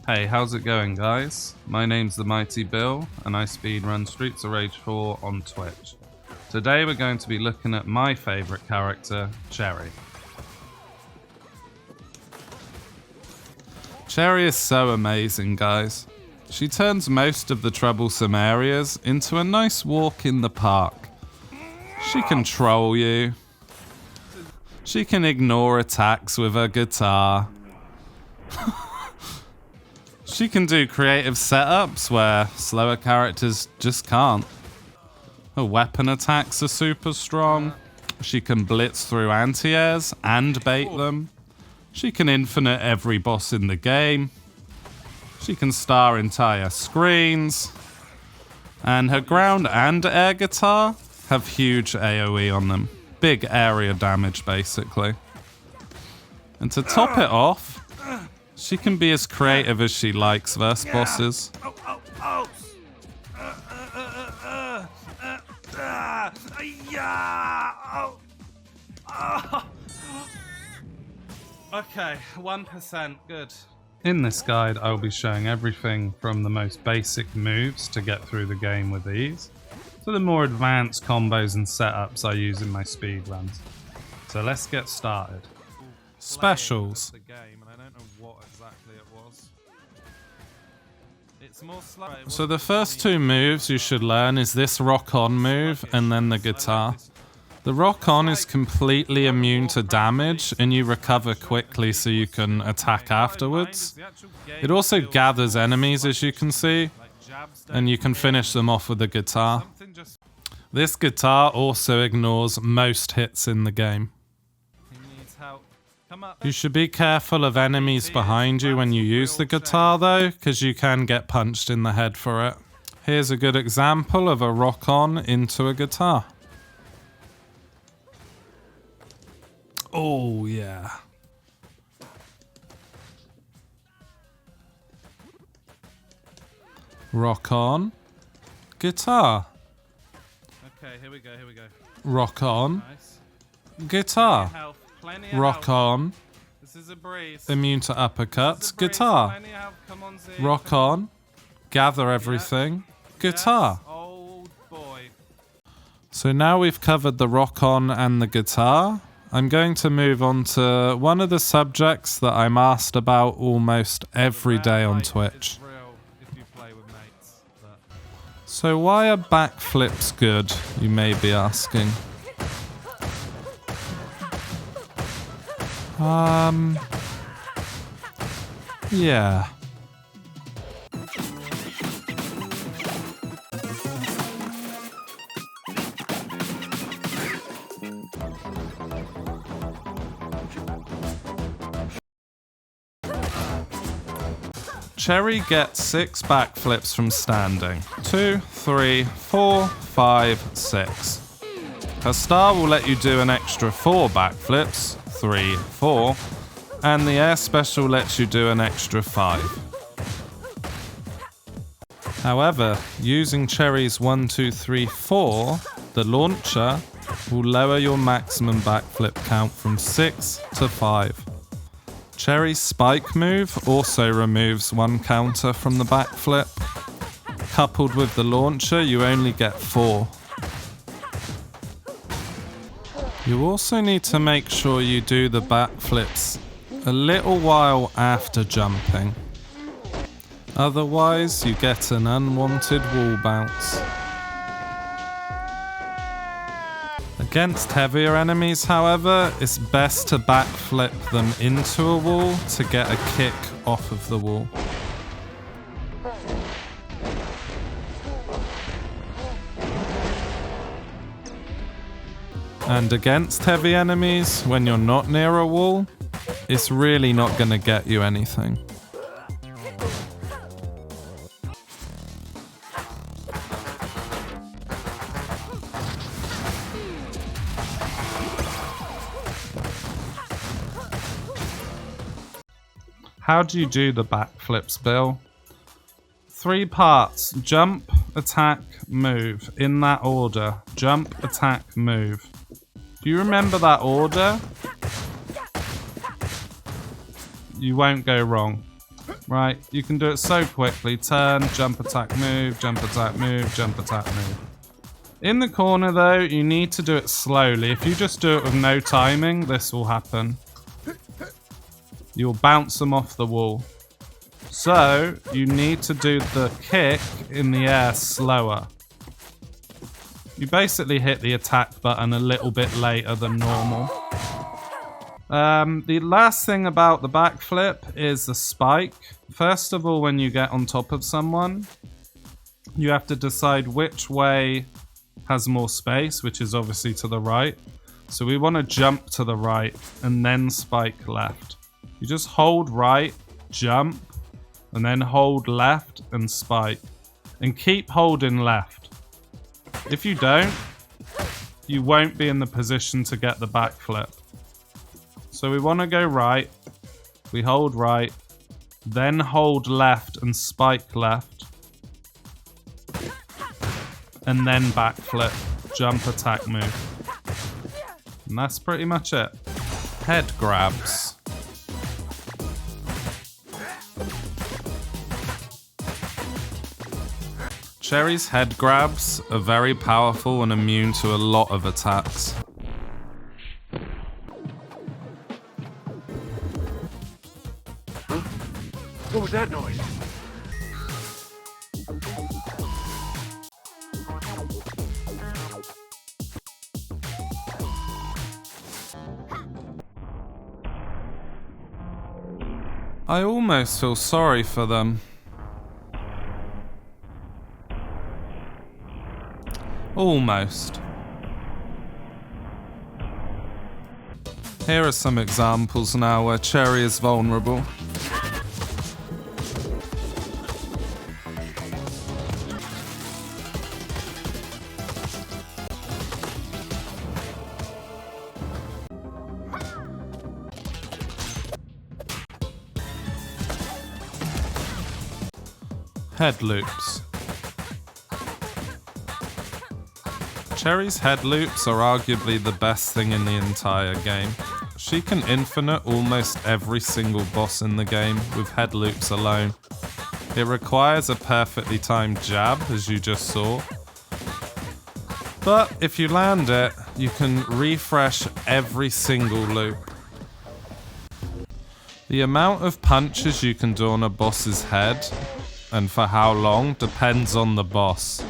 Hey, how's it going, guys? My name's TheMightyBill, and I speedrun Streets of Rage 4 on Twitch. Today we're going to be looking at my favourite character, Cherry. Cherry is so amazing, guys. She turns most of the troublesome areas into a nice walk in the park. She can troll you. She can ignore attacks with her guitar. She can do creative setups where slower characters just can't. Her weapon attacks are super strong. She can blitz through anti-airs and bait them. She can infinite every boss in the game. She can star entire screens. And her ground and air guitar have huge AoE on them. Big area damage, basically. And to top it off, she can be as creative as she likes versus bosses. Okay, 1%, good. In this guide, I will be showing everything from the most basic moves to get through the game with ease, to the more advanced combos and setups I use in my speedruns. So let's get started. Specials. So the first two moves you should learn is this rock-on move and then the guitar. The rock-on is completely immune to damage and you recover quickly so you can attack afterwards. It also gathers enemies, as you can see, and you can finish them off with the guitar. This guitar also ignores most hits in the game. You should be careful of enemies behind you when you use the guitar though, because you can get punched in the head for it. Here's a good example of a rock-on into a guitar. Oh yeah. Rock-on. Guitar. Okay, here we go. Rock-on. Nice. Guitar. Rock on. This is a breeze. Immune to uppercuts. Guitar. Rock on. Gather everything. Guitar. Yes, old boy. So now we've covered the rock on and the guitar. I'm going to move on to one of the subjects that I'm asked about almost every day on Twitch. So why are backflips good, you may be asking? Yeah. Cherry gets 6 backflips from standing. 2, 3, 4, 5, 6. Her star will let you do an extra 4 backflips. 3, 4, and the air special lets you do an extra 5. However, using Cherry's 1, 2, 3, 4, the launcher will lower your maximum backflip count from 6 to 5. Cherry's spike move also removes 1 counter from the backflip. Coupled with the launcher, you only get 4. You also need to make sure you do the backflips a little while after jumping. Otherwise, you get an unwanted wall bounce. Against heavier enemies, however, it's best to backflip them into a wall to get a kick off of the wall. And against heavy enemies, when you're not near a wall, it's really not going to get you anything. How do you do the backflips, Bill? 3 parts. Jump, attack, move. In that order. Jump, attack, move. Do you remember that order? You won't go wrong. Right, you can do it so quickly. Turn, jump attack, move, jump attack, move, jump attack, move. In the corner though, you need to do it slowly. If you just do it with no timing, this will happen. You'll bounce them off the wall. So, you need to do the kick in the air slower. You basically hit the attack button a little bit later than normal. The last thing about the backflip is the spike. First of all, when you get on top of someone, you have to decide which way has more space, which is obviously to the right. So we want to jump to the right and then spike left. You just hold right, jump, and then hold left and spike. And keep holding left. If you don't, you won't be in the position to get the backflip. So we want to go right, we hold right, then hold left and spike left, and then backflip, jump, attack, move. And that's pretty much it. Head grabs. Cherry's head grabs are very powerful and immune to a lot of attacks. What was that noise? I almost feel sorry for them. Almost. Here are some examples now where Cherry is vulnerable. Headloops. Cherry's headloops are arguably the best thing in the entire game. She can infinite almost every single boss in the game with headloops alone. It requires a perfectly timed jab, as you just saw. But if you land it, you can refresh every single loop. The amount of punches you can do on a boss's head and for how long depends on the boss.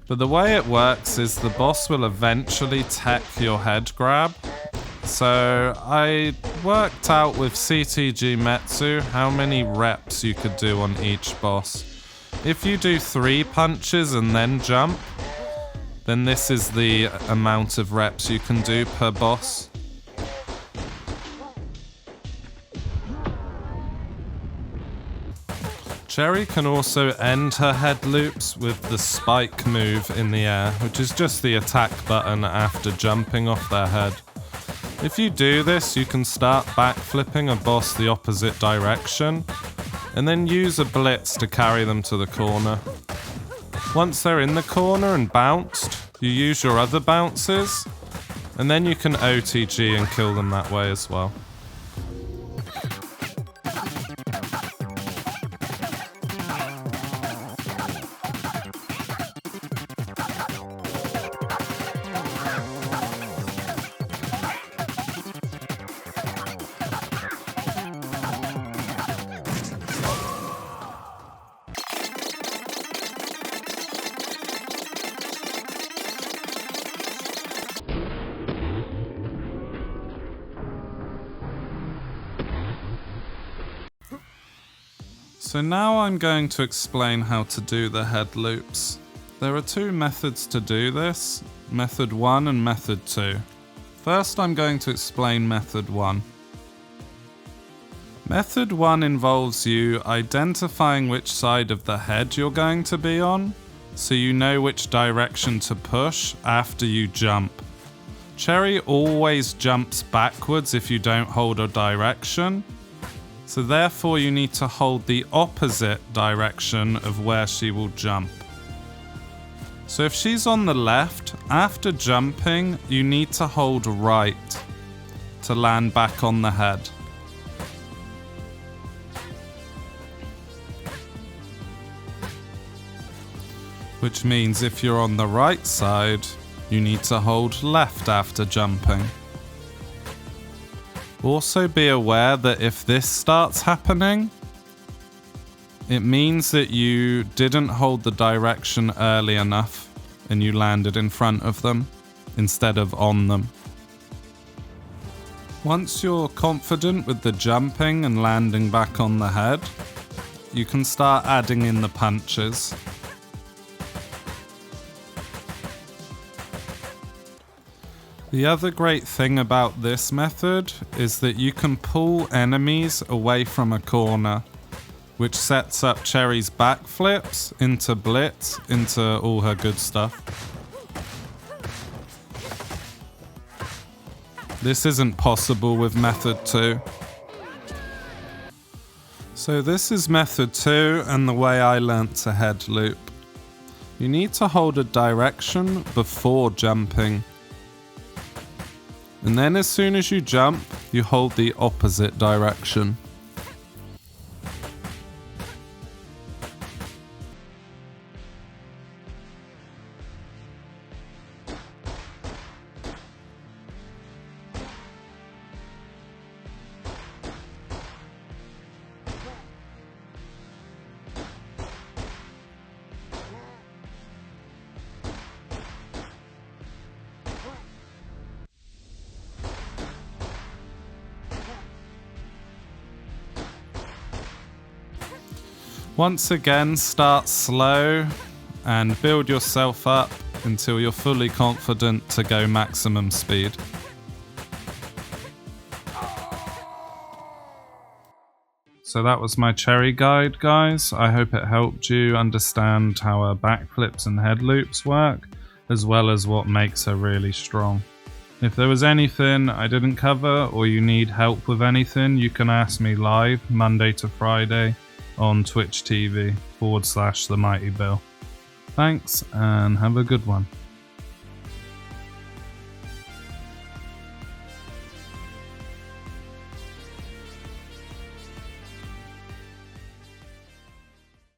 But the way it works is the boss will eventually tech your head grab. So I worked out with CTG Metsu how many reps you could do on each boss. If you do 3 punches and then jump, then this is the amount of reps you can do per boss. Cherry can also end her head loops with the spike move in the air, which is just the attack button after jumping off their head. If you do this, you can start backflipping a boss the opposite direction, and then use a blitz to carry them to the corner. Once they're in the corner and bounced, you use your other bounces, and then you can OTG and kill them that way as well. So now I'm going to explain how to do the head loops. There are 2 methods to do this, method 1 and method 2. First I'm going to explain method 1. Method 1 involves you identifying which side of the head you're going to be on, so you know which direction to push after you jump. Cherry always jumps backwards if you don't hold a direction, so therefore you need to hold the opposite direction of where she will jump. So if she's on the left, after jumping, you need to hold right to land back on the head. which means if you're on the right side, you need to hold left after jumping. Also be aware that if this starts happening, it means that you didn't hold the direction early enough and you landed in front of them instead of on them. Once you're confident with the jumping and landing back on the head, you can start adding in the punches. The other great thing about this method is that you can pull enemies away from a corner, which sets up Cherry's backflips into Blitz, into all her good stuff. This isn't possible with method 2. So this is method 2 and the way I learnt to head loop. You need to hold a direction before jumping. And then as soon as you jump, you hold the opposite direction. Once again, start slow and build yourself up until you're fully confident to go maximum speed. So that was my Cherry guide, guys. I hope it helped you understand how her backflips and head loops work, as well as what makes her really strong. If there was anything I didn't cover or you need help with anything, you can ask me live Monday to Friday on Twitch TV /TheMightyBill. Thanks and have a good one.